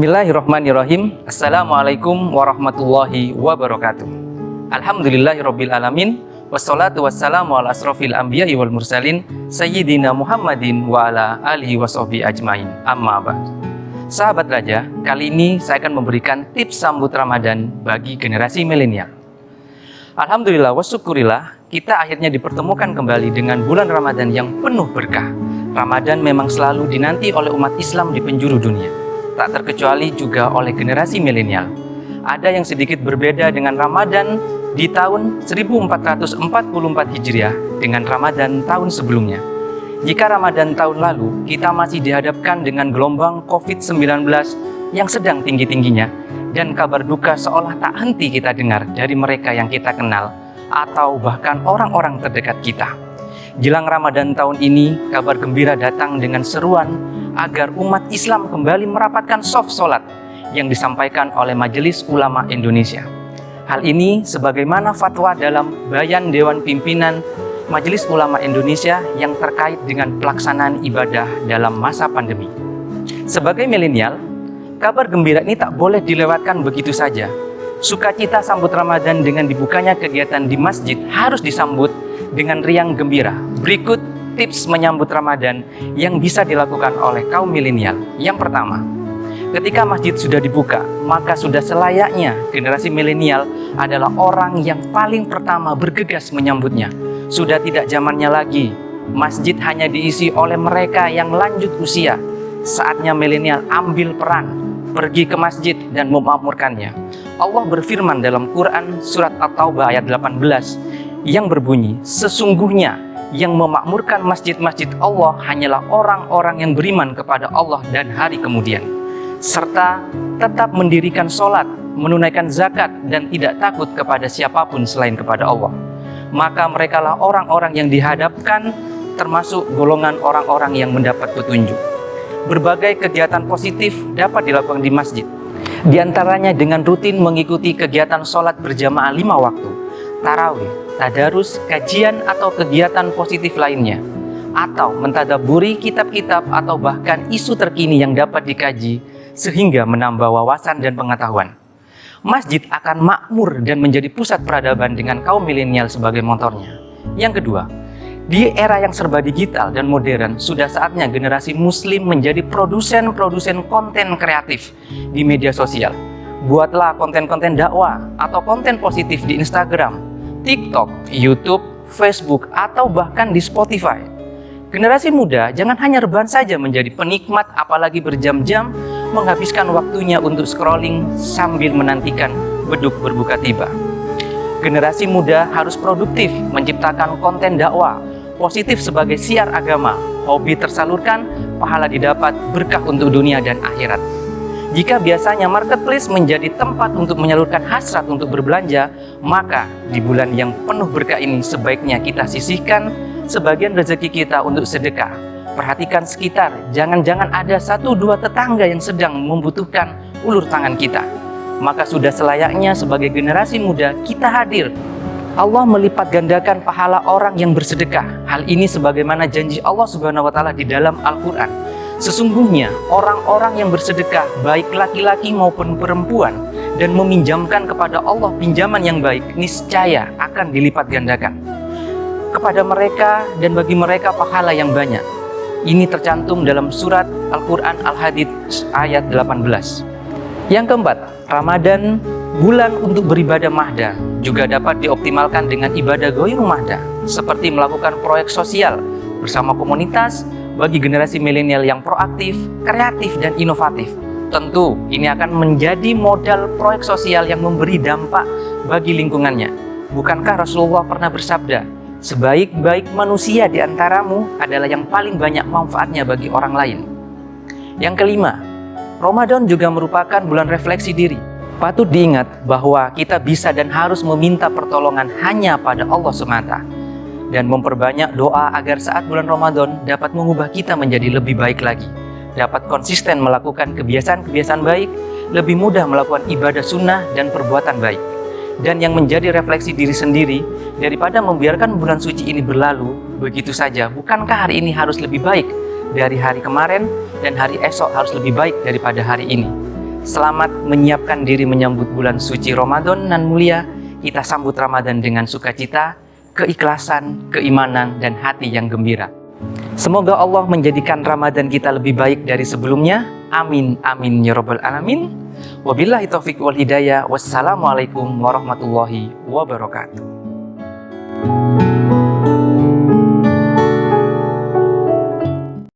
Bismillahirrahmanirrahim. Assalamualaikum warahmatullahi wabarakatuh. Alhamdulillahirabbil alamin. Wassalatu wassalamu ala asrofil anbiya'i wal mursalin Sayyidina Muhammadin wa ala alihi wassohbi ajmain. Amma ba'd. Sahabat Raja, kali ini saya akan memberikan tips sambut Ramadan bagi generasi milenial. Alhamdulillah wasyukurillah, kita akhirnya dipertemukan kembali dengan bulan Ramadan yang penuh berkah. Ramadan memang selalu dinanti oleh umat Islam di penjuru dunia, tak terkecuali juga oleh generasi milenial. Ada yang sedikit berbeda dengan Ramadan di tahun 1444 Hijriah dengan Ramadan tahun sebelumnya. Jika Ramadan tahun lalu kita masih dihadapkan dengan gelombang COVID-19 yang sedang tinggi-tingginya, dan kabar duka seolah tak henti kita dengar dari mereka yang kita kenal atau bahkan orang-orang terdekat kita. Jelang Ramadan tahun ini, kabar gembira datang dengan seruan agar umat Islam kembali merapatkan shaf sholat yang disampaikan oleh Majelis Ulama Indonesia. Hal ini sebagaimana fatwa dalam Bayan Dewan Pimpinan Majelis Ulama Indonesia yang terkait dengan pelaksanaan ibadah dalam masa pandemi. Sebagai milenial, kabar gembira ini tak boleh dilewatkan begitu saja. Sukacita sambut Ramadan dengan dibukanya kegiatan di masjid harus disambut dengan riang gembira. Berikut tips menyambut Ramadan yang bisa dilakukan oleh kaum milenial. Yang pertama, ketika masjid sudah dibuka, maka sudah selayaknya generasi milenial adalah orang yang paling pertama bergegas menyambutnya. Sudah tidak zamannya lagi masjid hanya diisi oleh mereka yang lanjut usia. Saatnya milenial ambil peran, pergi ke masjid dan memakmurkannya. Allah berfirman dalam Quran surat At-Taubah ayat 18 yang berbunyi, sesungguhnya yang memakmurkan masjid-masjid Allah hanyalah orang-orang yang beriman kepada Allah dan hari kemudian, serta tetap mendirikan sholat, menunaikan zakat, dan tidak takut kepada siapapun selain kepada Allah. Maka merekalah orang-orang yang dihadapkan termasuk golongan orang-orang yang mendapat petunjuk. Berbagai kegiatan positif dapat dilakukan di masjid. Di antaranya dengan rutin mengikuti kegiatan sholat berjamaah 5 waktu, tarawih, tadarus, kajian atau kegiatan positif lainnya, atau mentadaburi kitab-kitab atau bahkan isu terkini yang dapat dikaji sehingga menambah wawasan dan pengetahuan. Masjid akan makmur dan menjadi pusat peradaban dengan kaum milenial sebagai motornya. Yang kedua, di era yang serba digital dan modern, sudah saatnya generasi muslim menjadi produsen-produsen konten kreatif di media sosial. Buatlah konten-konten dakwah atau konten positif di Instagram, TikTok, YouTube, Facebook, atau bahkan di Spotify. Generasi muda jangan hanya rebahan saja menjadi penikmat, apalagi berjam-jam menghabiskan waktunya untuk scrolling sambil menantikan beduk berbuka tiba. Generasi muda harus produktif menciptakan konten dakwah positif sebagai siar agama, hobi tersalurkan, pahala didapat, berkah untuk dunia dan akhirat. Jika biasanya marketplace menjadi tempat untuk menyalurkan hasrat untuk berbelanja, maka di bulan yang penuh berkah ini sebaiknya kita sisihkan sebagian rezeki kita untuk sedekah. Perhatikan sekitar, jangan-jangan ada 1-2 tetangga yang sedang membutuhkan ulur tangan kita. Maka sudah selayaknya sebagai generasi muda kita hadir. Allah melipat gandakan pahala orang yang bersedekah. Hal ini sebagaimana janji Allah Subhanahu wa Ta'ala di dalam Al-Quran. Sesungguhnya orang-orang yang bersedekah, baik laki-laki maupun perempuan, dan meminjamkan kepada Allah pinjaman yang baik, niscaya akan dilipat gandakan kepada mereka dan bagi mereka pahala yang banyak. Ini tercantum dalam surat Al-Quran Al-Hadid ayat 18. Yang keempat, Ramadan bulan untuk beribadah mahda juga dapat dioptimalkan dengan ibadah ghairul mahda, seperti melakukan proyek sosial bersama komunitas bagi generasi milenial yang proaktif, kreatif, dan inovatif. Tentu ini akan menjadi modal proyek sosial yang memberi dampak bagi lingkungannya. Bukankah Rasulullah pernah bersabda, sebaik-baik manusia di antaramu adalah yang paling banyak manfaatnya bagi orang lain. Yang kelima, Ramadan juga merupakan bulan refleksi diri. Patut diingat bahwa kita bisa dan harus meminta pertolongan hanya pada Allah semata, dan memperbanyak doa agar saat bulan Ramadan dapat mengubah kita menjadi lebih baik lagi, dapat konsisten melakukan kebiasaan-kebiasaan baik, lebih mudah melakukan ibadah sunnah dan perbuatan baik. Dan yang menjadi refleksi diri sendiri, daripada membiarkan bulan suci ini berlalu begitu saja, bukankah hari ini harus lebih baik dari hari kemarin, dan hari esok harus lebih baik daripada hari ini? Selamat menyiapkan diri menyambut bulan suci Ramadan nan mulia. Kita sambut Ramadan dengan sukacita, keikhlasan, keimanan, dan hati yang gembira. Semoga Allah menjadikan Ramadan kita lebih baik dari sebelumnya. Amin, amin, ya rabbal alamin. Wabillahi taufiq wal hidayah. Wassalamualaikum warahmatullahi wabarakatuh.